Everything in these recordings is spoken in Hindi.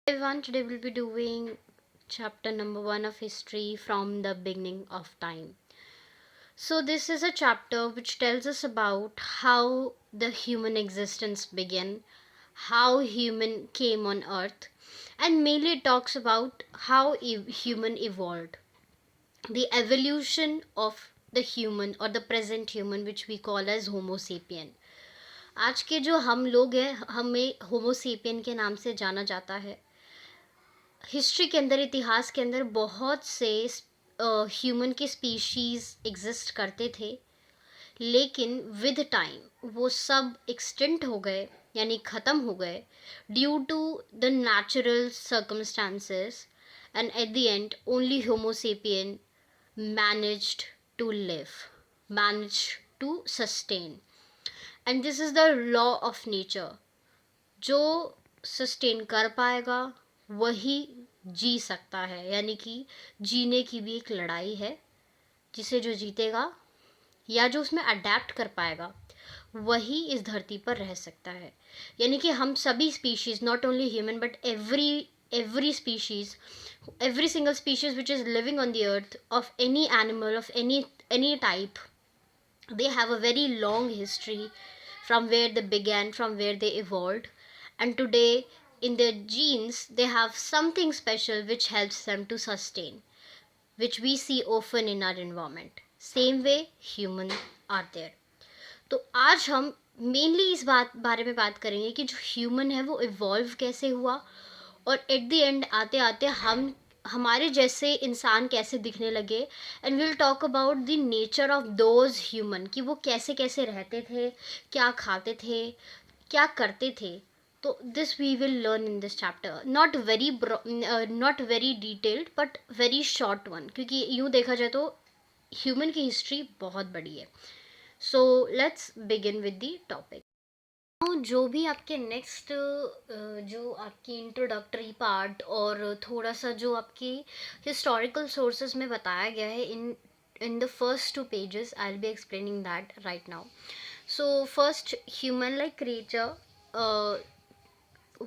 Everyone, today we'll be doing chapter number 1 of history from the beginning of time. So, this is a chapter which tells us about how the human existence began, how human came on earth, and mainly it talks about how human evolved, the evolution of the human or the present human which we call as homo sapien. आज के जो हम लोग हैं हमें होमो सेपियन के नाम से जाना जाता है। हिस्ट्री के अंदर, इतिहास के अंदर बहुत से ह्यूमन के स्पीशीज़ एग्जिस्ट करते थे, लेकिन विद टाइम वो सब एक्सटिंक्ट हो गए, यानी ख़त्म हो गए due to the natural circumstances, and at the end only homo sapien managed to live, managed to sustain, and this is the law of nature. जो सस्टेन कर पाएगा वही जी सकता है, यानी कि जीने की भी एक लड़ाई है, जिसे जो जीतेगा या जो उसमें अडेप्ट कर पाएगा वही इस धरती पर रह सकता है। यानी कि हम सभी species, not only human but every species, every single species which is living on the earth, of any animal, of any type, they have a very long history from where they began, from where they evolved, and today in their genes they have something special which helps them to sustain, which we see often in our environment. Same way human are there. तो आज हम मेनली इस बारे में बात करेंगे कि जो ह्यूमन है वो इवॉल्व कैसे हुआ, और एट द एंड आते आते हम हमारे जैसे इंसान कैसे दिखने लगे, and will talk about the nature of those human, कि वो कैसे कैसे रहते थे, क्या खाते थे, क्या करते थे। तो this we will learn in this chapter, not very detailed but very short one, क्योंकि यूँ देखा जाए तो ह्यूमन की हिस्ट्री बहुत बड़ी है। So let's begin with the topic. जो भी आपके नेक्स्ट जो आपकी इंट्रोडक्टरी पार्ट और थोड़ा सा जो आपकी हिस्टोरिकल सोर्सेज में बताया गया है in the first 2 pages, I will be explaining that right now. So first, human like creature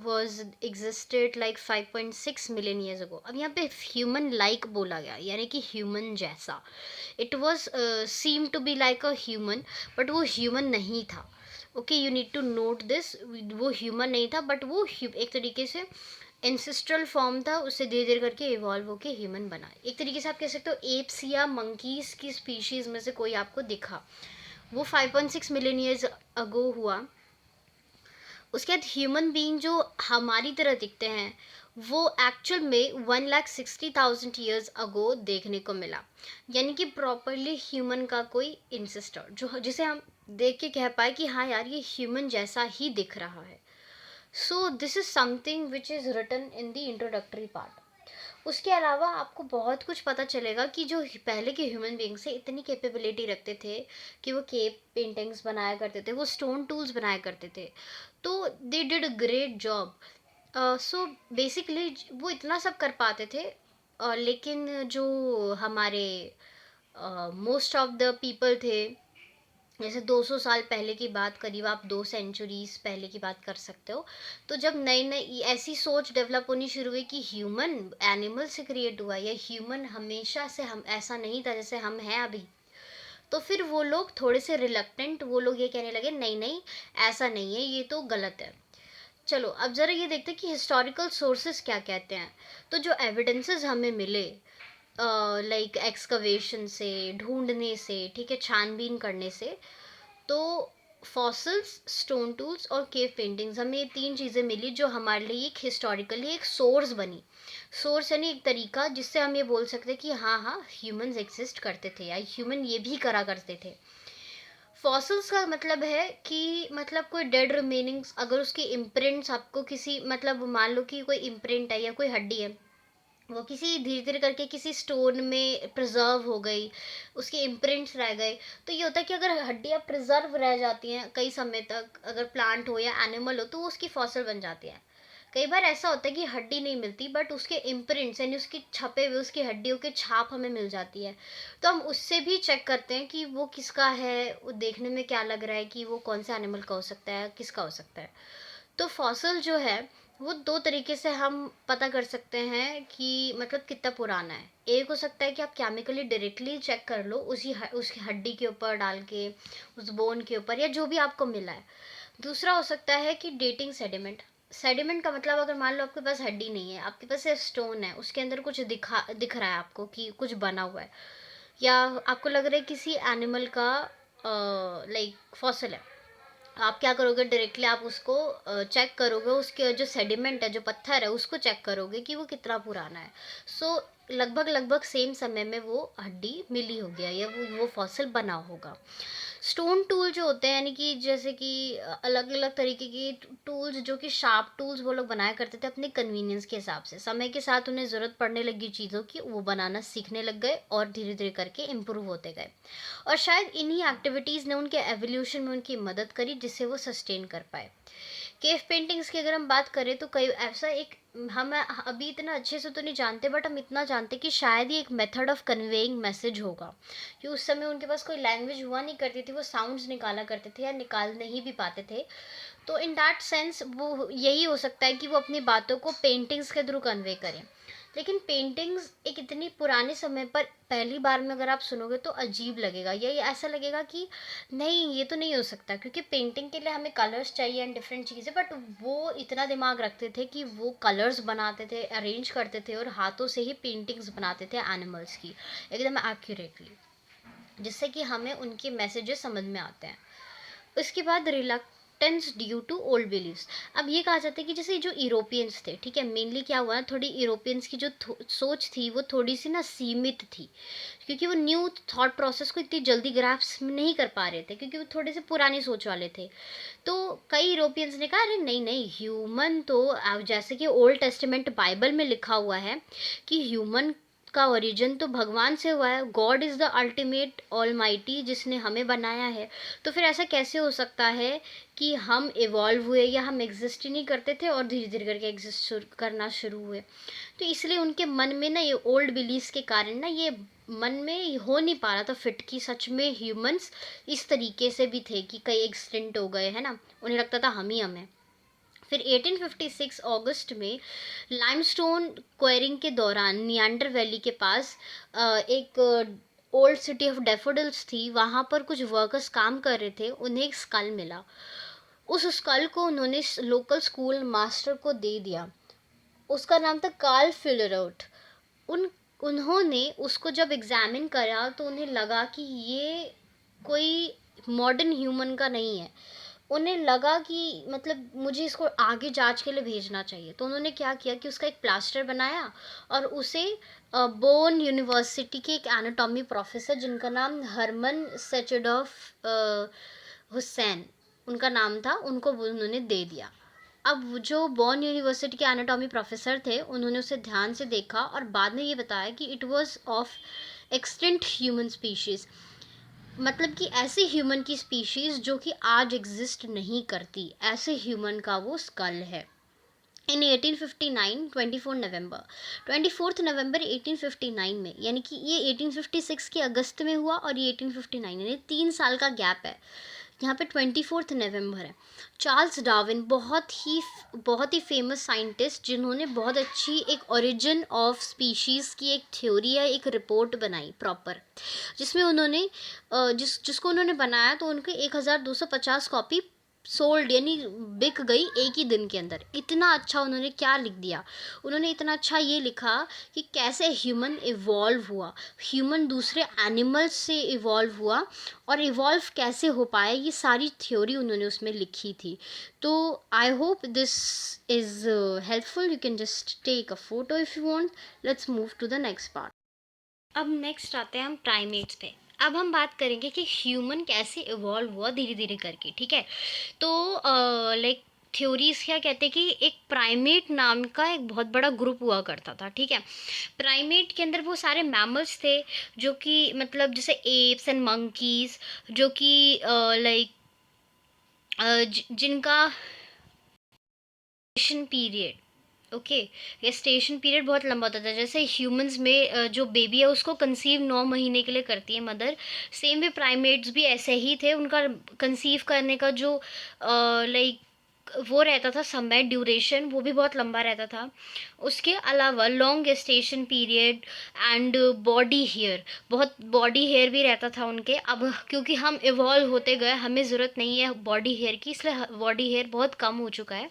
was existed like 5.6 million years ago. अब यहाँ पे human like बोला गया, यानी कि human जैसा. It was seemed to be like a human, but वो human नहीं था. Okay, you need to note this. वो ह्यूमन नहीं था, बट वो एक तरीके से एंसेस्ट्रल फॉर्म था, उससे धीरे धीरे करके इवॉल्व होके ह्यूमन बना. एक तरीके से आप कह सकते हो एप्स या मंकीज की स्पीशीज में से कोई आपको दिखा, वो 5.6 मिलियन ईयर्स अगो हुआ. उसके बाद ह्यूमन बीइंग जो हमारी तरह दिखते हैं वो एक्चुअल में 1,60,000 ईयर्स अगो देखने को मिला. यानी कि प्रॉपरली ह्यूमन का कोई इंसेस्टर जो जिसे हम देख के कह पाए कि हाँ यार ये ह्यूमन जैसा ही दिख रहा है. So this is something which is written in the introductory part. उसके अलावा आपको बहुत कुछ पता चलेगा कि जो पहले के ह्यूमन बींग्स से इतनी कैपेबिलिटी रखते थे कि वो केव पेंटिंग्स बनाया करते थे, वो स्टोन टूल्स बनाया करते थे. तो they did a great job. So basically वो इतना सब कर पाते थे. लेकिन जो हमारे मोस्ट ऑफ द पीपल थे, जैसे 200 साल पहले की बात, करीब आप 2 सेंचुरीज पहले की बात कर सकते हो, तो जब नई नई ऐसी सोच डेवलप होनी शुरू हुई कि ह्यूमन एनिमल से क्रिएट हुआ, या ह्यूमन हमेशा से हम ऐसा नहीं था जैसे हम हैं अभी, तो फिर वो लोग थोड़े से रिलक्टेंट, वो लोग ये कहने लगे नहीं नहीं ऐसा नहीं है, ये तो गलत है. चलो अब ज़रा ये देखते हैं कि हिस्टोरिकल सोर्सेस क्या कहते हैं. तो जो एविडेंसेस हमें मिले, लाइक एक्सकवेशन से, ढूंढने से, ठीक है, छानबीन करने से, तो फॉसिल्स, स्टोन टूल्स और केव पेंटिंग्स, हमें ये 3 चीज़ें मिली जो हमारे लिए एक हिस्टोरिकली एक सोर्स बनी. सोर्स यानी एक तरीका जिससे हम ये बोल सकते हैं कि हाँ हाँ ह्यूमंस एग्जिस्ट करते थे, या ह्यूमन ये भी करा करते थे. फॉसिल्स का मतलब है कि मतलब कोई डेड रिमेनिंग्स, अगर उसकी इम्प्रिंट्स आपको किसी, मतलब मान लो कि कोई इम्प्रिंट है या कोई हड्डी है, वो किसी धीरे धीरे करके किसी स्टोन में प्रिजर्व हो गई, उसके इम्प्रिंट्स रह गए. तो ये होता है कि अगर हड्डियाँ प्रिजर्व रह जाती हैं कई समय तक, अगर प्लांट हो या एनिमल हो, तो वो उसकी फॉसिल बन जाती है. कई बार ऐसा होता है कि हड्डी नहीं मिलती बट उसके इम्प्रिंट्स यानी उसकी छपे हुए उसकी हड्डियों के छाप हमें मिल जाती है. तो हम उससे भी चेक करते हैं कि वो किसका है, वो देखने में क्या लग रहा है कि वो कौन सा एनिमल का हो सकता है, किसका हो सकता है. तो फॉसिल जो है वो दो तरीके से हम पता कर सकते हैं कि मतलब कितना पुराना है। एक हो सकता है कि आप केमिकली डायरेक्टली चेक कर लो उसकी हड्डी के ऊपर डाल के, उस बोन के ऊपर, या जो भी आपको मिला है। दूसरा हो सकता है कि डेटिंग सेडिमेंट। सेडिमेंट का मतलब, अगर मान लो आपके पास हड्डी नहीं है, आपके पास सिर्फ स्टोन है, उसके अंदर कुछ दिख रहा है आपको कि कुछ बना हुआ है, या आपको लग रहा है किसी एनिमल का लाइक फॉसिल है, आप क्या करोगे, डायरेक्टली आप उसको चेक करोगे, उसके जो सेडिमेंट है, जो पत्थर है, उसको चेक करोगे कि वो कितना पुराना है। सो लगभग लगभग सेम समय में वो हड्डी मिली होगी या वो फॉसिल बना होगा। स्टोन टूल जो होते हैं, यानी कि जैसे कि अलग अलग तरीके की टूल्स, जो कि शार्प टूल्स वो लोग बनाया करते थे अपने कन्वीनियंस के हिसाब से, समय के साथ उन्हें ज़रूरत पड़ने लगी चीज़ों की, वो बनाना सीखने लग गए और धीरे धीरे करके इम्प्रूव होते गए। और शायद इन्हीं एक्टिविटीज़ ने उनके एवोल्यूशन में उनकी मदद करी, जिससे वो सस्टेन कर पाए। केव पेंटिंग्स की अगर हम बात करें तो कई ऐसा एक, हम अभी इतना अच्छे से तो नहीं जानते, बट हम इतना जानते कि शायद ये एक मेथड ऑफ कन्वेइंग मैसेज होगा, कि उस समय उनके पास कोई लैंग्वेज हुआ नहीं करती थी, वो साउंड्स निकाला करते थे या निकाल नहीं भी पाते थे। तो इन दैट सेंस वो यही हो सकता है कि वो अपनी बातों को पेंटिंग्स के थ्रू कन्वे करें। लेकिन पेंटिंग्स एक इतनी पुराने समय पर पहली बार में अगर आप सुनोगे तो अजीब लगेगा, या ये ऐसा लगेगा कि नहीं, ये तो नहीं हो सकता, क्योंकि पेंटिंग के लिए हमें कलर्स चाहिए एंड डिफरेंट चीज़ें, बट वो इतना दिमाग रखते थे कि वो कलर्स बनाते थे, अरेंज करते थे और हाथों से ही पेंटिंग्स बनाते थे एनिमल्स की, एकदम एक्यूरेटली, जिससे कि हमें उनके मैसेजेस समझ में आते हैं। उसके बाद reluctance due to old beliefs. अब ये कहा जाता है कि जैसे जो यूरोपियंस थे, ठीक है, मेनली क्या हुआ ना, थोड़ी यूरोपियंस की जो सोच थी वो थोड़ी सी ना सीमित थी, क्योंकि वो न्यू थॉट प्रोसेस को इतनी जल्दी ग्रास्प नहीं कर पा रहे थे, क्योंकि वो थोड़े से पुरानी सोच वाले थे। तो कई यूरोपियंस ने कहा, अरे नहीं नहीं, ह्यूमन तो जैसे कि ओल्ड टेस्टामेंट बाइबल में लिखा हुआ है कि ह्यूमन का ओरिजिन तो भगवान से हुआ है, God is the ultimate almighty, जिसने हमें बनाया है। तो फिर ऐसा कैसे हो सकता है कि हम इवॉल्व हुए, या हम एग्जिस्ट ही नहीं करते थे और धीरे धीरे करके एग्जिस्ट करना शुरू हुए। तो इसलिए उनके मन में ना, ये ओल्ड बिलीव्स के कारण ना, ये मन में हो नहीं पा रहा था फिट कि सच में ह्यूमंस इस तरीके से भी थे कि कई एक्सटिंक्ट हो गए, है ना, उन्हें लगता था हम ही हम हैं। फिर 1856 अगस्त में लाइमस्टोन क्वेरिंग के दौरान नियांडर वैली के पास एक ओल्ड सिटी ऑफ डेफोडिल्स थी, वहाँ पर कुछ वर्कर्स काम कर रहे थे, उन्हें एक स्कल मिला। उस स्कल को उन्होंने लोकल स्कूल मास्टर को दे दिया, उसका नाम था कार्ल फिलरोट। उन उन्होंने उसको जब एग्जामिन करा तो उन्हें लगा कि ये कोई मॉडर्न ह्यूमन का नहीं है। उन्हें लगा कि मतलब मुझे इसको आगे जांच के लिए भेजना चाहिए, तो उन्होंने क्या किया कि उसका एक प्लास्टर बनाया और उसे बोन यूनिवर्सिटी के एक एनाटॉमी प्रोफेसर, जिनका नाम हरमन सेचडॉफ हुसैन उनका नाम था, उनको उन्होंने दे दिया। अब जो बॉर्न यूनिवर्सिटी के एनाटॉमी प्रोफेसर थे, उन्होंने उसे ध्यान से देखा और बाद में ये बताया कि it was of extinct human species, मतलब कि ऐसे ह्यूमन की स्पीशीज़ जो कि आज एग्जिस्ट नहीं करती, ऐसे ह्यूमन का वो स्कल है। इन 1859 24 नवंबर 1859 में, यानी कि ये 1856 के अगस्त में हुआ और ये 1859, यानी 3 साल का गैप है, यहाँ पे 24 नवंबर है। चार्ल्स डार्विन बहुत ही फेमस साइंटिस्ट, जिन्होंने बहुत अच्छी एक ओरिजिन ऑफ स्पीशीज़ की एक थ्योरी है, एक रिपोर्ट बनाई प्रॉपर, जिसमें उन्होंने जिसको उन्होंने बनाया तो उनके 1250 कॉपी सोल्ड, यानी बिक गई एक ही दिन के अंदर। इतना अच्छा उन्होंने क्या लिख दिया, उन्होंने इतना अच्छा ये लिखा कि कैसे ह्यूमन इवॉल्व हुआ, ह्यूमन दूसरे एनिमल्स से इवॉल्व हुआ और इवॉल्व कैसे हो पाया, ये सारी थ्योरी उन्होंने उसमें लिखी थी। तो I hope this is helpful, you can just take a photo if you want. Let's move to the next part. अब नेक्स्ट आते हैं हम प्राइमेट्स पे। अब हम बात करेंगे कि ह्यूमन कैसे इवॉल्व हुआ धीरे धीरे करके, ठीक है। तो लाइक थ्योरीज क्या कहते हैं कि एक प्राइमेट नाम का एक बहुत बड़ा ग्रुप हुआ करता था, ठीक है। प्राइमेट के अंदर वो सारे मैमल्स थे, जो कि मतलब जैसे एप्स एंड मंकीज, जो कि लाइक जिनका पीरियड, ओके, गेस्टेशन पीरियड बहुत लंबा होता था। जैसे ह्यूमंस में जो बेबी है उसको कंसीव 9 महीने के लिए करती है मदर, सेम वे प्राइमेट्स भी ऐसे ही थे। उनका कंसीव करने का जो लाइक वो रहता था समय, ड्यूरेशन वो भी बहुत लंबा रहता था। उसके अलावा long gestation period and body hair, बहुत बॉडी हेयर भी रहता था उनके। अब क्योंकि हम इवॉल्व होते गए, हमें ज़रूरत नहीं है बॉडी हेयर की, इसलिए बॉडी हेयर बहुत कम हो चुका है।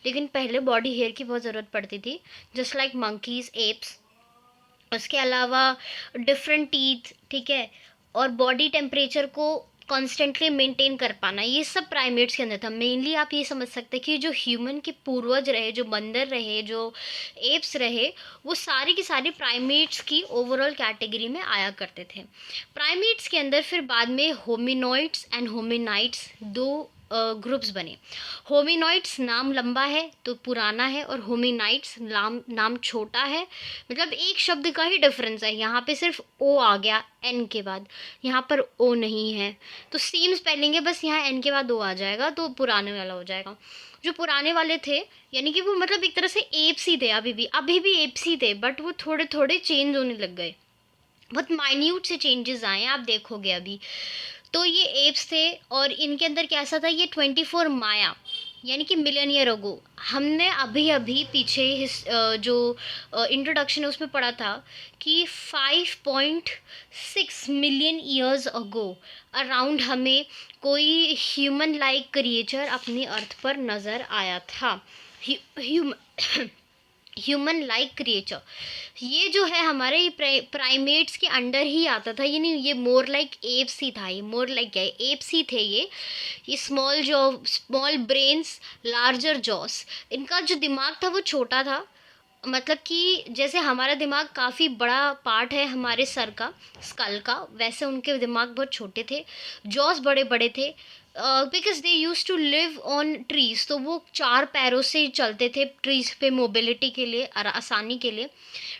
लेकिन पहले बॉडी हेयर की बहुत ज़रूरत पड़ती थी, जस्ट लाइक मंकीज़, एप्स। उसके अलावा डिफरेंट टीथ, ठीक है, और बॉडी टेम्परेचर को कॉन्स्टेंटली मेंटेन कर पाना, ये सब प्राइमेट्स के अंदर था। मेनली आप ये समझ सकते हैं कि जो ह्यूमन के पूर्वज रहे, जो बंदर रहे, जो एप्स रहे, वो सारी की सारी प्राइमेट्स की ओवरऑल कैटेगरी में आया करते थे। प्राइमेट्स के अंदर फिर बाद में होमिनॉइड्स एंड होमिनाइड्स दो ग्रुप्स बने। होमिनॉइड्स नाम लंबा है तो पुराना है, और होमिनाइड्स नाम छोटा है, मतलब एक शब्द का ही डिफरेंस है। यहाँ पे सिर्फ ओ आ गया एन के बाद, यहाँ पर ओ नहीं है, तो सेम स्पेलिंग है, बस यहाँ एन के बाद ओ आ जाएगा तो पुराने वाला हो जाएगा। जो पुराने वाले थे, यानी कि वो मतलब एक तरह से एप्स ही थे, अभी भी एप्स ही थे, बट वो थोड़े थोड़े चेंज होने लग गए, बहुत माइन्यूट से चेंजेस आए हैं, आप देखोगे अभी। तो ये एप्स थे, और इनके अंदर कैसा था, ये 24 माया, यानी कि मिलियन ईयर अगो। हमने अभी अभी पीछे जो इंट्रोडक्शन है उसमें पढ़ा था कि 5.6 मिलियन ईयर्स अगो अराउंड हमें कोई ह्यूमन लाइक क्रिएचर अपनी अर्थ पर नज़र आया था। ह्यूमन लाइक क्रिएचर, ये जो है हमारे प्राइमेट्स के अंडर ही आता था, यानी ये मोर लाइक एप्स ही था, ये मोर लाइक क्या है, एप्स ही थे ये स्मॉल ब्रेन्स, लार्जर जॉस। इनका जो दिमाग था वो छोटा था, मतलब कि जैसे हमारा दिमाग काफ़ी बड़ा पार्ट है हमारे सर का, स्कल का, वैसे उनके दिमाग बहुत छोटे थे, जॉस बड़े बड़े थे। Because they use to live on trees, तो वो 4 पैरों से ही चलते थे, ट्रीज पे मोबिलिटी के लिए, आसानी के लिए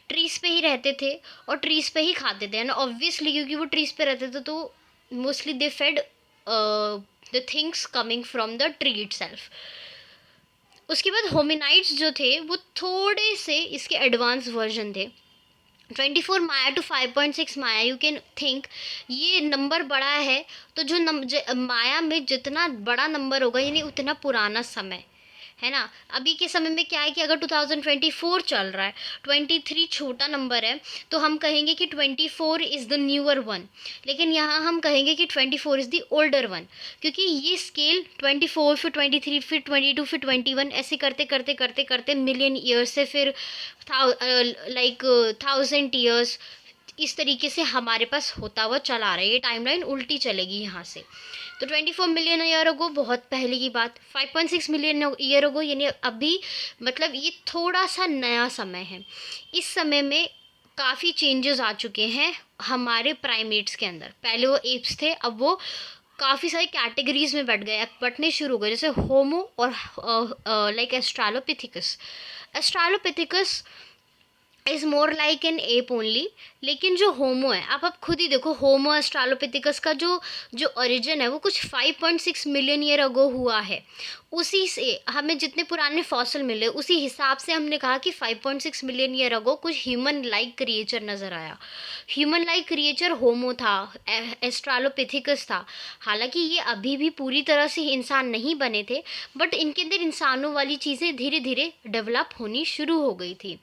ट्रीज पे ही रहते थे, और ट्रीज पे ही खाते थे। एंड ऑब्वियसली क्योंकि वो ट्रीज पे रहते थे तो mostly they fed the things coming from the tree itself. उसके बाद होमिनाइड्स जो थे वो थोड़े से इसके एडवांस वर्जन थे। 24 MYA to 5.6 MYA, you can think ये नंबर बड़ा है, तो माया में जितना बड़ा नंबर होगा यानी उतना पुराना समय है ना। अभी के समय में क्या है कि अगर 2024 चल रहा है, 23 छोटा नंबर है, तो हम कहेंगे कि 24 इज़ द न्यूअर वन, लेकिन यहाँ हम कहेंगे कि 24 इज़ द ओल्डर वन, क्योंकि ये स्केल 24 फिर 23 फिर 22 फिर 21 ऐसे करते करते करते करते मिलियन ईयर्स से फिर लाइक 1000 ईयर्स, इस तरीके से हमारे पास होता हुआ चला रहा है। ये टाइमलाइन उल्टी चलेगी यहाँ से। तो 24 मिलियन ईयर अगो बहुत पहले की बात, 5.6 मिलियन ईयर अगो यानी अभी, मतलब ये थोड़ा सा नया समय है। इस समय में काफ़ी चेंजेस आ चुके हैं हमारे प्राइमेट्स के अंदर। पहले वो एप्स थे, अब वो काफ़ी सारी कैटेगरीज में बटने शुरू हो गए, जैसे होमो और like Australopithecus. Australopithecus is more like an ape only, लेकिन जो होमो है, आप खुद ही देखो, होमो एस्ट्रालोपिथिकस का जो जो ओरिजिन है वो कुछ 5.6 मिलियन ईयर अगो हुआ है। उसी से हमें जितने पुराने फॉसिल मिले उसी हिसाब से हमने कहा कि 5.6 मिलियन ईयर अगो कुछ ह्यूमन लाइक क्रिएचर नज़र आया। ह्यूमन लाइक क्रिएचर होमो था, एस्ट्रालोपिथिकस था। हालांकि ये अभी भी पूरी तरह से इंसान नहीं बने थे, बट इनके अंदर इंसानों वाली चीज़ें धीरे धीरे डेवलप होनी शुरू हो गई थी।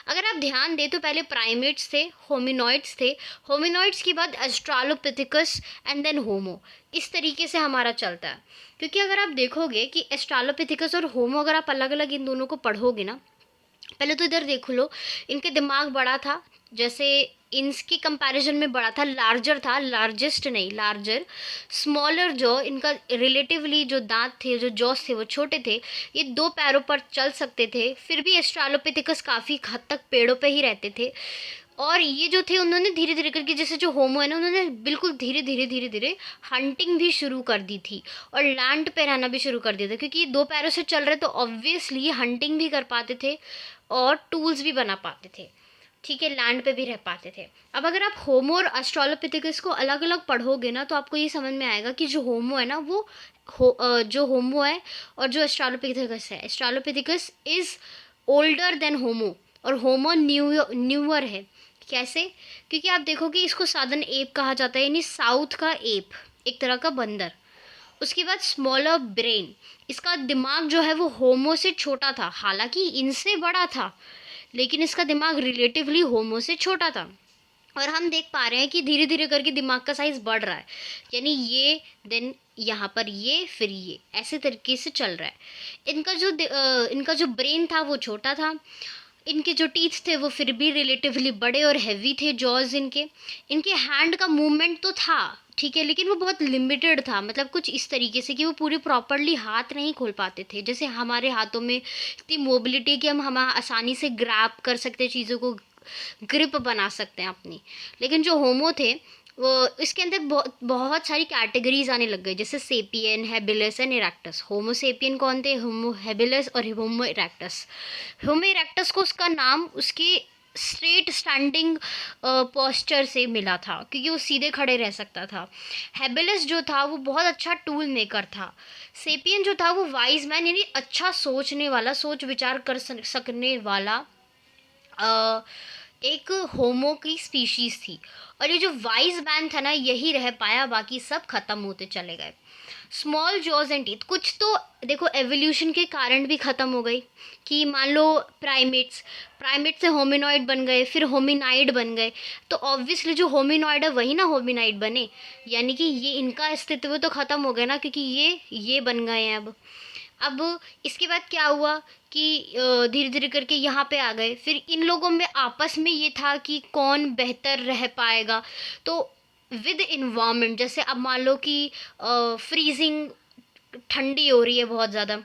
अगर आप ध्यान दें तो पहले प्राइमेट्स थे, होमिनॉइड्स थे, होमिनॉइड्स के बाद एस्ट्रालोपिथिकस एंड देन होमो, इस तरीके से हमारा चलता है। क्योंकि अगर आप देखोगे कि एस्ट्रालोपिथिकस और होमो अगर आप अलग अलग इन दोनों को पढ़ोगे ना, पहले तो इधर देख लो, इनके दिमाग बड़ा था, जैसे इनके कंपैरिजन में बड़ा था, लार्जर था, लार्जेस्ट नहीं, लार्जर। स्मॉलर जॉ, इनका रिलेटिवली जो दांत थे, जो जॉस थे वो छोटे थे, ये 2 पैरों पर चल सकते थे। फिर भी एस्ट्रालोपिथिकस काफ़ी हद तक पेड़ों पे ही रहते थे। और ये जो थे उन्होंने धीरे धीरे करके, जैसे जो होमो है ना, उन्होंने बिल्कुल धीरे धीरे धीरे धीरे हंटिंग भी शुरू कर दी थी और लैंड पे रहना भी शुरू कर दिया था, क्योंकि ये 2 पैरों से चल रहे तो ऑब्वियसली ये हंटिंग भी कर पाते थे और टूल्स भी बना पाते थे, ठीक है, लैंड पे भी रह पाते थे। अब अगर आप होमो और एस्ट्रालोपिथिकस को अलग अलग पढ़ोगे ना, तो आपको ये समझ में आएगा कि जो होमो है ना वो जो होमो है और जो एस्ट्रालोपिथिकस है, एस्ट्रालोपिथिकस इज़ ओल्डर देन होमो और होमो न्यूअर है। कैसे? क्योंकि आप देखो कि इसको सादर्न एप कहा जाता है, यानी साउथ का एप, एक तरह का बंदर। उसके बाद स्मॉलर ब्रेन, इसका दिमाग जो है वो होमो से छोटा था, हालांकि इनसे बड़ा था लेकिन इसका दिमाग रिलेटिवली होमो से छोटा था। और हम देख पा रहे हैं कि धीरे धीरे करके दिमाग का साइज बढ़ रहा है, यानी ये देन यहाँ पर ये फिर ये ऐसे तरीके से चल रहा है। इनका जो ब्रेन था वो छोटा था, इनके जो टीथ थे वो फिर भी रिलेटिवली बड़े और हैवी थे, जॉज इनके हैंड का मूवमेंट तो था ठीक है, लेकिन वो बहुत लिमिटेड था, मतलब कुछ इस तरीके से कि वो पूरी प्रॉपरली हाथ नहीं खोल पाते थे। जैसे हमारे हाथों में इतनी मोबिलिटी कि हम आसानी से ग्रैब कर सकते, चीज़ों को ग्रिप बना सकते हैं अपनी। लेकिन जो होमो थे वो इसके अंदर बहुत सारी कैटेगरीज आने लग गई, जैसे sapien, habilis and erectus. Homo sapien कौन थे? होमो हेबिलस और होमो इरेक्टस। होमो इरेक्टस को उसका नाम उसके स्ट्रेट स्टैंडिंग पोस्चर से मिला था, क्योंकि वो सीधे खड़े रह सकता था। हेबिलस जो था वो बहुत अच्छा टूल मेकर था। सेपियन जो था वो वाइज मैन, यानी अच्छा सोचने वाला, सोच विचार कर सकने वाला एक होमो की स्पीशीज थी। और ये जो वाइज मैन था ना, यही रह पाया, बाकी सब खत्म होते चले गए। स्मॉल जॉज एंड टीथ, कुछ तो देखो एवोल्यूशन के कारण भी ख़त्म हो गई, कि मान लो प्राइमेट से होमिनॉइड बन गए, फिर होमिनाइड बन गए, तो ऑब्वियसली जो होमिनॉइड है वही ना होमिनाइड बने, यानी कि ये इनका अस्तित्व तो ख़त्म हो गया ना, क्योंकि ये बन गए हैं। अब इसके बाद क्या हुआ कि धीरे धीरे करके यहाँ पे आ गए। फिर इन लोगों में आपस में ये था कि कौन बेहतर रह पाएगा, तो विद इन्वायरमेंट, जैसे अब मान लो कि फ्रीजिंग ठंडी हो रही है बहुत ज़्यादा,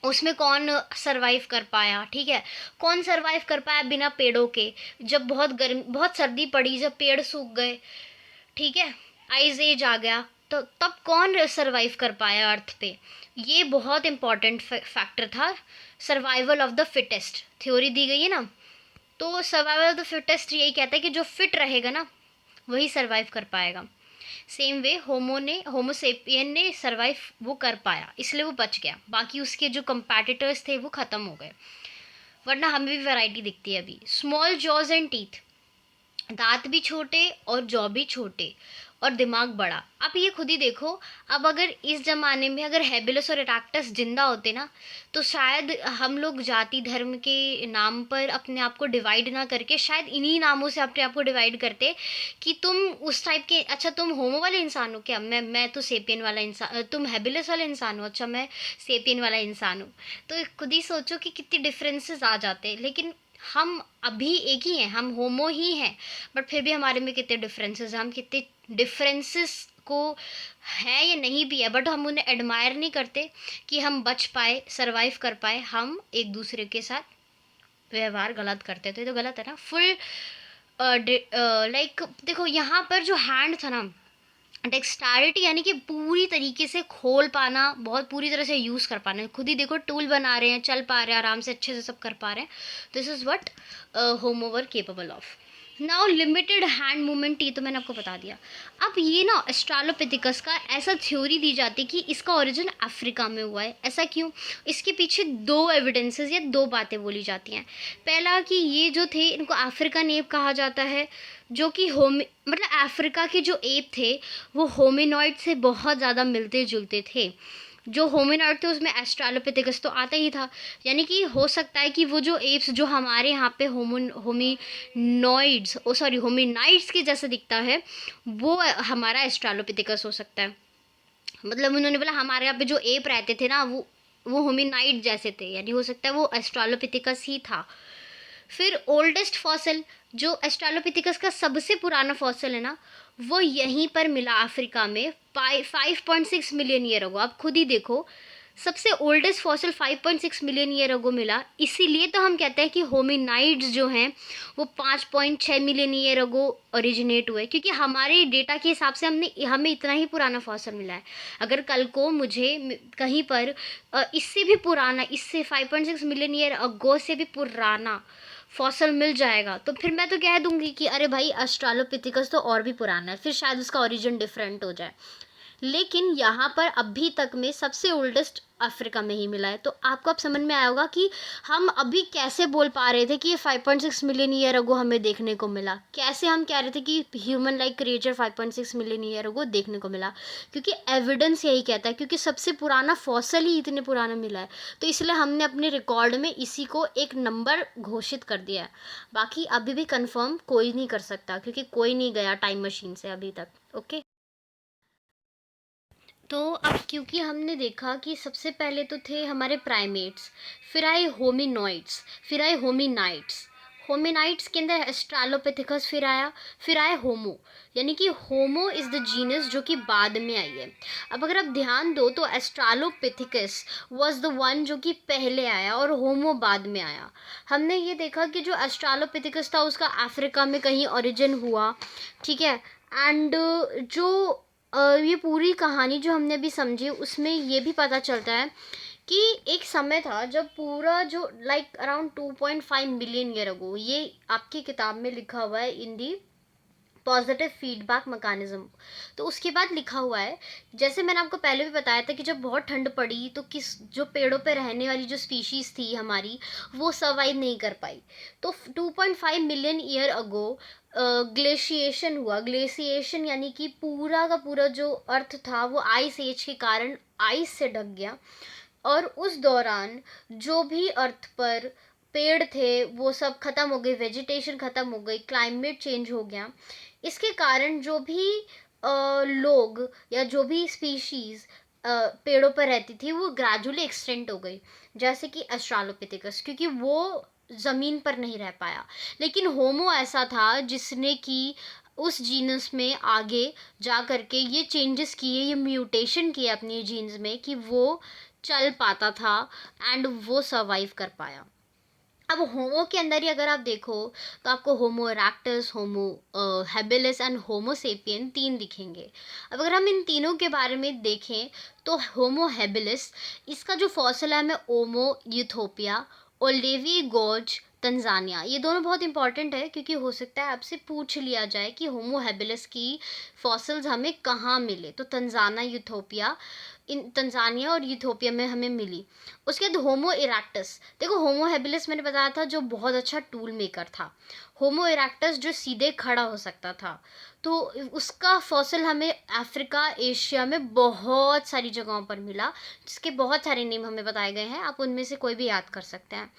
उसमें कौन सरवाइव कर पाया, ठीक है, कौन सरवाइव कर पाया बिना पेड़ों के। जब बहुत सर्दी पड़ी, जब पेड़ सूख गए, ठीक है, आइज एज आ गया, तो तब कौन सरवाइव कर पाया अर्थ पे। ये बहुत इंपॉर्टेंट फैक्टर था। Survival of the fittest theory दी गई है ना, तो सर्वाइवल ऑफ द फिटेस्ट यही कहता है कि जो फिट रहेगा ना वही सरवाइव कर पाएगा। सेम वे होमोसेपियन ने सरवाइव वो कर पाया, इसलिए वो बच गया, बाकी उसके जो कंपैटिटर्स थे वो ख़त्म हो गए, वरना हमें भी वैरायटी दिखती है अभी। स्मॉल जॉज एंड टीथ, दांत भी छोटे और जॉ भी छोटे और दिमाग बड़ा। आप ये खुद ही देखो, अब अगर इस ज़माने में अगर हेबिलस और इरेक्टस जिंदा होते ना, तो शायद हम लोग जाति धर्म के नाम पर अपने आप को डिवाइड ना करके शायद इन्हीं नामों से अपने आप को डिवाइड करते, कि तुम उस टाइप के, अच्छा तुम होमो वाले इंसान हो क्या, मैं तो सेपियन वाला इंसान, तुम हेबिलस वाला इंसान हो, अच्छा मैं सेपियन वाला इंसान हूँ। तो खुद ही सोचो कि कितनी डिफरेंसेस आ जाते हैं, लेकिन हम अभी एक ही हैं, हम होमो ही हैं, बट फिर भी हमारे में कितने डिफरेंसेस हैं, हम कितने डिफरेंसेस को है या नहीं भी है, बट हम उन्हें एडमायर नहीं करते कि हम बच पाए, सरवाइव कर पाए। हम एक दूसरे के साथ व्यवहार गलत करते, तो ये तो गलत है ना। फुल लाइक देखो यहाँ पर जो हैंड था ना, डेक्सटैरिटी, यानी कि पूरी तरीके से खोल पाना, बहुत पूरी तरह से यूज़ कर पाना। खुद ही देखो टूल बना रहे हैं, चल पा रहे हैं आराम से, अच्छे से सब कर पा रहे हैं। This is what homo were capable of. Now limited hand movement, ये तो मैंने आपको बता दिया। अब ये ना ऑस्ट्रालोपिथिकस का ऐसा थ्योरी दी जाती है कि इसका ओरिजिन अफ्रीका में हुआ है। ऐसा क्यों? इसके पीछे दो एविडेंसेस या दो बातें बोली जाती हैं। पहला कि ये जो थे इनको अफ्रीकन एप कहा जाता है, जो कि मतलब अफ्रीका के जो एप थे वो होमिनॉइड से बहुत ज़्यादा मिलते जुलते थे। जो होमिनॉइड थे उसमें एस्ट्रालोपिथेकस तो आता ही था, यानी कि हो सकता है कि वो जो एप्स जो हमारे यहाँ पे होमिनाइड्स के जैसे दिखता है, वो हमारा एस्ट्रालोपिथेकस हो सकता है। मतलब उन्होंने बोला हमारे यहाँ पे जो एप रहते थे ना, वो होमिनाइड जैसे थे, यानी हो सकता है वो एस्ट्रालोपिथेकस ही था। फिर ओल्डेस्ट फॉसिल, जो एस्ट्रालोपिथेकस का सबसे पुराना फॉसिल है ना, वो यहीं पर मिला अफ्रीका में 5.6 मिलियन ईयर अगो। आप खुद ही देखो, सबसे oldest fossil 5.6 million year ago मिला, इसीलिए तो हम कहते हैं कि होमिनाइड्स जो हैं वो 5.6 मिलियन ईयर अगो ओरिजिनेट हुए, क्योंकि हमारे डेटा के हिसाब से हमें इतना ही पुराना फॉसिल मिला है। अगर कल को मुझे कहीं पर इससे भी पुराना, इससे 5.6 मिलियन ईयर अगो से भी पुराना फॉसल मिल जाएगा, तो फिर मैं तो कह दूंगी कि अरे भाई ऑस्ट्रालोपिथेकस तो और भी पुराना है, फिर शायद उसका ओरिजिन डिफरेंट हो जाए। लेकिन यहाँ पर अभी तक में सबसे ओल्डेस्ट अफ्रीका में ही मिला है। तो आपको अब समझ में आया होगा कि हम अभी कैसे बोल पा रहे थे कि ये 5.6 मिलियन ईयर अगो हमें देखने को मिला, कैसे हम कह रहे थे कि human like creature 5.6 million year ago देखने को मिला, क्योंकि एविडेंस यही कहता है, क्योंकि सबसे पुराना फॉसल ही इतने पुराना मिला है। तो इसलिए हमने अपने रिकॉर्ड में इसी को एक नंबर घोषित कर दिया है। बाकी अभी भी कंफर्म कोई नहीं कर सकता, क्योंकि कोई नहीं गया टाइम मशीन से अभी तक। ओके, तो अब क्योंकि हमने देखा कि सबसे पहले तो थे हमारे प्राइमेट्स, फिर आए होमिनॉइड्स, फिर आए होमिनाइड्स। होमिनाइड्स के अंदर एस्ट्रालोपिथेकस फिर आया, फिर आए होमो, यानी कि होमो इज़ द जीनस जो कि बाद में आई है। अब अगर आप ध्यान दो तो एस्ट्रालोपिथेकस वाज द वन जो कि पहले आया और होमो बाद में आया। हमने ये देखा कि जो एस्ट्रालोपिथेकस था उसका अफ्रीका में कहीं ओरिजिन हुआ, ठीक है। एंड जो ये पूरी कहानी जो हमने अभी समझी उसमें ये भी पता चलता है कि एक समय था जब पूरा जो like around 2.5 million year ago, ये आपकी किताब में लिखा हुआ है इन दी पॉजिटिव फीडबैक मैकेनिज्म। तो उसके बाद लिखा हुआ है, जैसे मैंने आपको पहले भी बताया था कि जब बहुत ठंड पड़ी तो किस जो पेड़ों पे रहने वाली जो स्पीशीज़ थी हमारी वो सर्वाइव नहीं कर पाई। तो 2.5 मिलियन ईयर अगो ग्लेशिएशन हुआ। ग्लेशिएशन यानी कि पूरा का पूरा जो अर्थ था वो आइस एज के कारण आइस से ढक गया, और उस दौरान जो भी अर्थ पर पेड़ थे वो सब खत्म हो गए, वेजिटेशन खत्म हो गई, क्लाइमेट चेंज हो गया। इसके कारण जो भी लोग या जो भी स्पीशीज पेड़ों पर रहती थी वो ग्रेजुअली एक्सटेंट हो गई, जैसे कि एस्ट्रालोपिथेकस, क्योंकि वो ज़मीन पर नहीं रह पाया। लेकिन होमो ऐसा था जिसने कि उस जीनस में आगे जा करके ये चेंजेस किए, ये म्यूटेशन किए अपनी जीन्स में कि वो चल पाता था एंड वो सर्वाइव कर पाया। अब होमो के अंदर ही अगर आप देखो तो आपको Homo erectus, Homo habilis and Homo sapien तीन दिखेंगे। अब अगर हम इन तीनों के बारे में देखें तो होमो हैबिलिस, इसका जो फॉसिल है हमें ओमो यूथोपिया, ओलिवी गोज, तंजानिया, ये दोनों बहुत इंपॉर्टेंट है क्योंकि हो सकता है आपसे पूछ लिया जाए कि होमो हैबिलिस की फॉसिल्स हमें कहाँ मिले। तो तंजाना यूथोपिया, इन तंजानिया और यूथोपिया में हमें मिली। उसके बाद होमो इरेक्टस, देखो होमो हैबिलिस मैंने बताया था जो बहुत अच्छा टूल मेकर था। होमो इरेक्टस जो सीधे खड़ा हो सकता था, तो उसका फॉसिल हमें अफ्रीका, एशिया में बहुत सारी जगहों पर मिला, जिसके बहुत सारे नेम हमें बताए गए हैं, आप उनमें से कोई भी याद कर सकते हैं।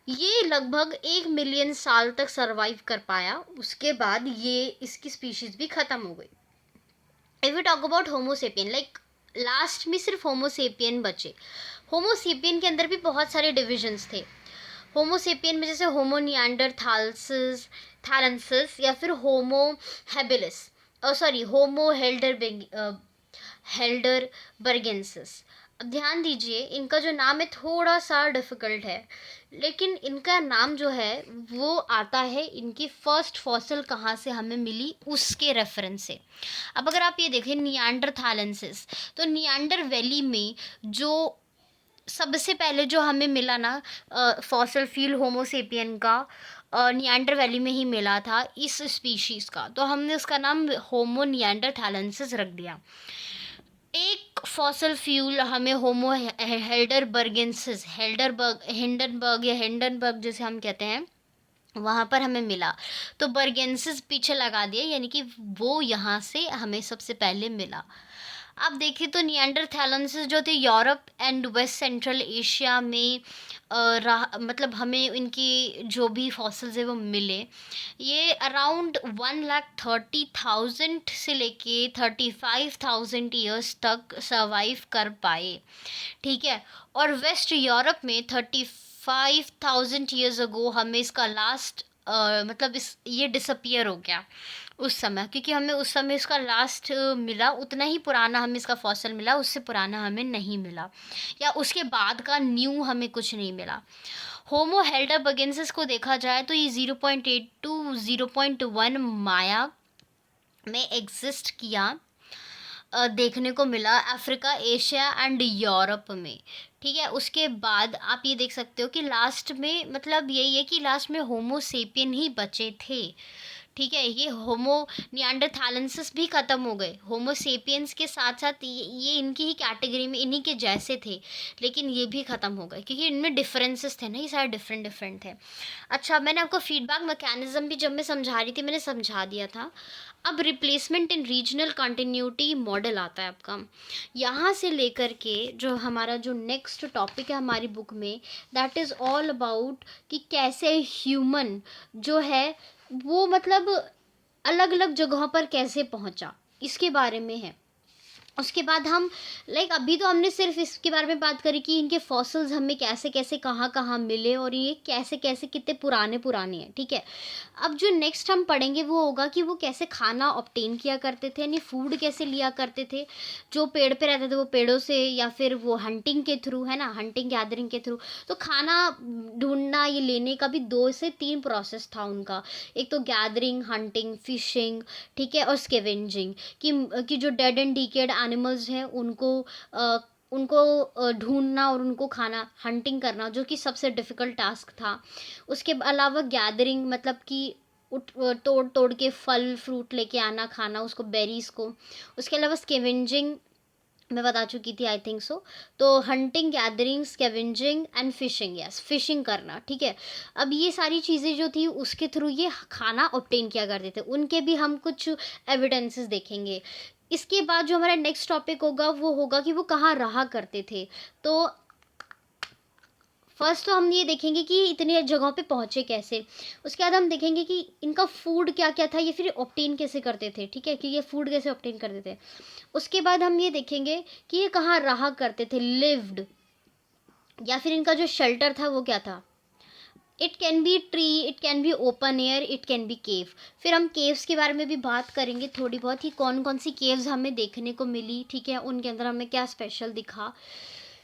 ये लगभग 1 मिलियन साल तक सरवाइव कर पाया, उसके बाद ये इसकी स्पीशीज भी खत्म हो गई। If we talk about homo sapien, like last में सिर्फ होमोसेपियन बचे। होमोसेपियन के अंदर भी बहुत सारे डिविजन्स थे। होमोसेपियन में जैसे होमो निएंडरथालसिस, थैलेंसिस, या फिर होमो हैबिलिस, सॉरी होमो हेल्डरबर्गेंसिस। अब ध्यान दीजिए इनका जो नाम है थोड़ा सा डिफ़िकल्ट है, लेकिन इनका नाम जो है वो आता है इनकी फर्स्ट फॉसिल कहाँ से हमें मिली उसके रेफरेंस से। अब अगर आप ये देखें निएंडरथालेंसिस, तो निएंडर वैली में जो सबसे पहले जो हमें मिला ना फॉसिल फील होमोसेपियन का, निएंडर वैली में ही मिला था इस स्पीशीज़ का, तो हमने उसका नाम होमो निएंडरथालेंसिस रख दिया। एक फॉसिल फ्यूल हमें होमो हेल्डरबर्गेंसिस, हिंडनबर्ग या हिंडनबर्ग जैसे हम कहते हैं, वहाँ पर हमें मिला। तो बर्गेंसिस पीछे लगा दिया, यानी कि वो यहाँ से हमें सबसे पहले मिला। आप देखिए तो निएंडरथैलेंसिस जो थे Europe and west central Asia में मतलब हमें इनकी जो भी फॉसिल्स है वो मिले। ये अराउंड 1,30,000 से लेके 35,000 ईयर्स तक सर्वाइव कर पाए, ठीक है। और वेस्ट यूरोप में 35,000 ईयर्स अगो हमें इसका लास्ट मतलब ये डिसअपियर हो गया उस समय, क्योंकि हमें उस समय इसका लास्ट मिला, उतना ही पुराना हमें इसका फॉसिल मिला, उससे पुराना हमें नहीं मिला, या उसके बाद का न्यू हमें कुछ नहीं मिला। होमो हेल्डरबर्गेंसिस को देखा जाए तो ये 0.8 टू 0.1 माया में एग्जिस्ट किया, देखने को मिला अफ्रीका, एशिया एंड यूरोप में, ठीक है। उसके बाद आप ये देख सकते हो कि लास्ट में मतलब यही है कि लास्ट में होमो सेपियन ही बचे थे, ठीक है, ये होमो निएंडरथैलेंसिस भी ख़त्म हो गए, होमो सेपियंस के साथ साथ ये इनकी ही कैटेगरी में इन्हीं के जैसे थे, लेकिन ये भी ख़त्म हो गए क्योंकि इनमें डिफरेंसेस थे ना, ये सारे डिफरेंट डिफरेंट थे। अच्छा, मैंने आपको फीडबैक मैकेनिज्म भी जब मैं समझा रही थी मैंने समझा दिया था। अब रिप्लेसमेंट इन रीजनल कंटिन्यूटी मॉडल आता है आपका, यहाँ से लेकर के जो हमारा जो नेक्स्ट टॉपिक है हमारी बुक में, दैट इज़ ऑल अबाउट कि कैसे ह्यूमन जो है वो मतलब अलग अलग जगहों पर कैसे पहुंचा, इसके बारे में है। उसके बाद हम अभी तो हमने सिर्फ इसके बारे में बात करी कि इनके फॉसिल्स हमें कैसे कैसे कहाँ कहाँ मिले और ये कैसे कैसे कितने पुराने पुराने हैं, ठीक है। अब जो नेक्स्ट हम पढ़ेंगे वो होगा कि वो कैसे खाना ऑब्टेन किया करते थे, यानी फूड कैसे लिया करते थे, जो पेड़ पे रहते थे वो पेड़ों से, या फिर वो हंटिंग के थ्रू, है ना, हंटिंग गैदरिंग के थ्रू। तो खाना ढूंढना ये लेने का भी 2 से 3 प्रोसेस था उनका। एक तो गैदरिंग, हंटिंग, फिशिंग, ठीक है, और स्केवेंजिंग, कि जो डेड एंड डिकेड एनिमल्स हैं उनको ढूंढना और उनको खाना, हंटिंग करना, जो कि सबसे डिफ़िकल्ट टास्क था। उसके अलावा गैदरिंग मतलब कि तोड़ तोड़ के फल फ्रूट लेके आना, खाना उसको, बेरीज को। उसके अलावा स्केवेंजिंग मैं बता चुकी थी, आई थिंक सो। तो hunting, gathering, scavenging and fishing, yes, fishing करना, ठीक है। अब ये सारी चीज़ें जो थी उसके थ्रू ये खाना ऑब्टेन किया करते थे, उनके भी हम कुछ एविडेंसेस देखेंगे। इसके बाद जो हमारा नेक्स्ट टॉपिक होगा वो होगा कि वो कहाँ रहा करते थे। तो फर्स्ट तो हम ये देखेंगे कि इतने जगहों पे पहुँचे कैसे। उसके बाद हम देखेंगे कि इनका फूड क्या क्या था, ये फिर ऑब्टेन कैसे करते थे, ठीक है, कि ये फूड कैसे ऑब्टेन करते थे। उसके बाद हम ये देखेंगे कि ये कहाँ रहा करते थे, लिव्ड, या फिर इनका जो शेल्टर था वो क्या था। It can be tree, it can be open air, it can be cave. फिर हम केव्स के बारे में भी बात करेंगे थोड़ी बहुत, कि कौन कौन सी केव्स हमें देखने को मिली, ठीक है, उनके अंदर हमें क्या स्पेशल दिखा।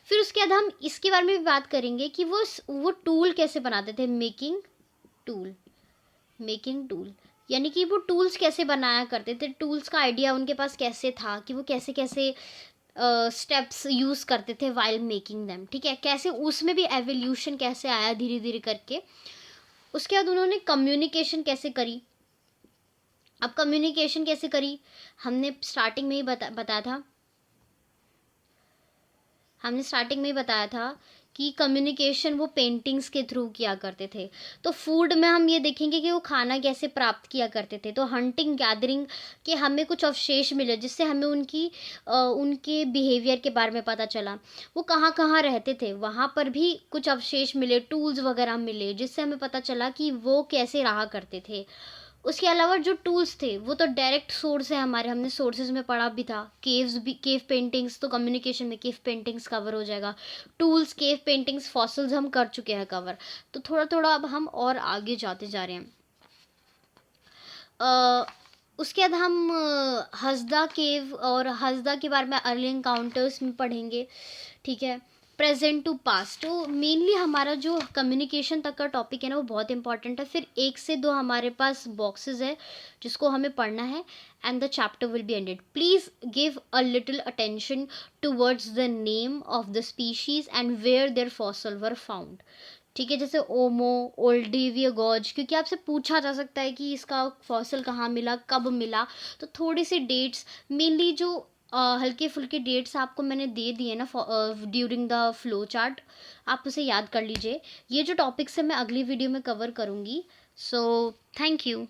फिर उसके बाद हम इसके बारे में भी बात करेंगे कि वो टूल कैसे बनाते थे, मेकिंग टूल, यानी कि वो टूल्स कैसे बनाया करते थे, टूल्स का आइडिया उनके पास कैसे था, कि वो कैसे कैसे स्टेप्स यूज़ करते थे वाइल मेकिंग देम, ठीक है, कैसे उसमें भी एवोल्यूशन कैसे आया धीरे धीरे करके। उसके बाद उन्होंने कम्युनिकेशन कैसे करी। अब कम्युनिकेशन कैसे करी, हमने स्टार्टिंग में ही बताया था, कि कम्युनिकेशन वो पेंटिंग्स के थ्रू किया करते थे। तो फूड में हम ये देखेंगे कि वो खाना कैसे प्राप्त किया करते थे। तो हंटिंग गैदरिंग के हमें कुछ अवशेष मिले जिससे हमें उनके बिहेवियर के बारे में पता चला। वो कहाँ कहाँ रहते थे वहाँ पर भी कुछ अवशेष मिले, टूल्स वगैरह मिले, जिससे हमें पता चला कि वो कैसे रहा करते थे। उसके अलावा जो टूल्स थे वो तो डायरेक्ट सोर्स है हमारे, हमने सोर्सेज में पढ़ा भी था। केव पेंटिंग्स तो कम्युनिकेशन में केव पेंटिंग्स कवर हो जाएगा। टूल्स, केव पेंटिंग्स, फॉसिल्स हम कर चुके हैं कवर। तो थोड़ा थोड़ा अब हम और आगे जाते जा रहे हैं। उसके बाद हम हसदा केव और हसदा के बारे में अर्ली एनकाउंटर्स में पढ़ेंगे, ठीक है। प्रेजेंट टू पास्ट, तो मेनली हमारा जो कम्युनिकेशन तक का टॉपिक है ना वो बहुत इंपॉर्टेंट है। फिर 1 से 2 हमारे पास बॉक्सेस है जिसको हमें पढ़ना है, and the chapter will be ended. Please give a little attention towards the name of the species and where their fossil were found, ठीक है, जैसे ओमो, ओल्डिविया गॉज, क्योंकि आपसे पूछा जा सकता है कि इसका फॉसिल कहाँ मिला, कब मिला। तो थोड़ी सी डेट्स, मेनली जो हल्के फुल्के डेट्स आपको मैंने दे दिए ना ड्यूरिंग द फ्लो चार्ट, आप उसे याद कर लीजिए। ये जो टॉपिक्स है मैं अगली वीडियो में कवर करूँगी। So thank you.